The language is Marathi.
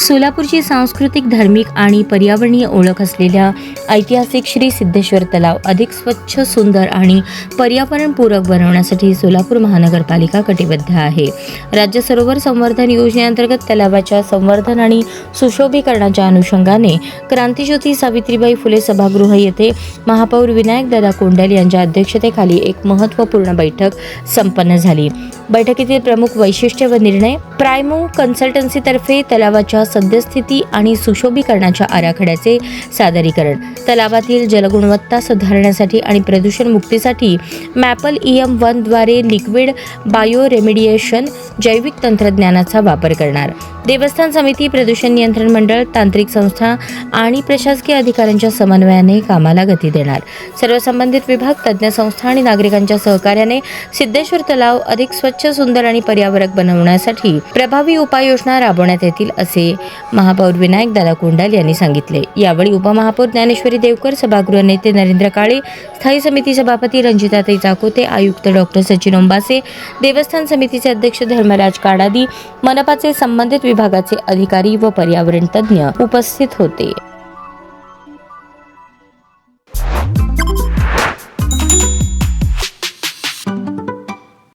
सोलापूरची सांस्कृतिक, धार्मिक आणि पर्यावरणीय ओळख असलेल्या ऐतिहासिक श्री सिद्धेश्वर तलाव अधिक स्वच्छ, सुंदर आणि पर्यावरणपूरक बनवण्यासाठी सोलापूर महानगरपालिका कटिबद्ध आहे. राज्य सरोवर संवर्धन योजनेअंतर्गत तलावाच्या संवर्धन आणि सुशोभीकरणाच्या अनुषंगाने क्रांतीज्योती सावित्रीबाई फुले सभागृह येथे महापौर विनायकदादा कोंडल यांच्या अध्यक्षतेखाली एक महत्त्वपूर्ण बैठक संपन्न झाली. बैठकीतील प्रमुख वैशिष्ट्य व निर्णय: प्रायमो कन्सल्टन्सीतर्फे तलावाच्या सद्यस्थिती आणि सुशोभीकरणाच्या आराखड्याचे सादरीकरण, तलावातील जलगुणवत्ता सुधारण्यासाठी आणि प्रदूषण मुक्तीसाठी मॅपल EM1 द्वारे लिक्विड बायो रेमिडिएशन जैविक तंत्रज्ञानाचा वापर करणार, देवस्थान समिती, प्रदूषण नियंत्रण मंडळ, तांत्रिक संस्था आणि प्रशासकीय अधिकाऱ्यांच्या समन्वयाने कामाला गती देणार. सर्व संबंधित विभाग, तज्ज्ञ संस्था आणि नागरिकांच्या सहकार्याने सिद्धेश्वर तलाव अधिक स्वच्छ, सुंदर आणि पर्यावरण बनवण्यासाठी प्रभावी उपाययोजना राबवण्यात येतील, असे महापौर विनायकदादा कोंडल यांनी सांगितले. यावेळी उपमहापौर ज्ञानेश्वरी देवकर, सभागृह नेते नरेंद्र काळे, स्थायी समिती सभापती रंजिताताई चाकोते, आयुक्त डॉक्टर सचिन ओंबासे, देवस्थान समितीचे अध्यक्ष धर्मराज काडादी, मनपाचे संबंधित विभागाचे अधिकारी व पर्यावरण तज्ज्ञ उपस्थित होते.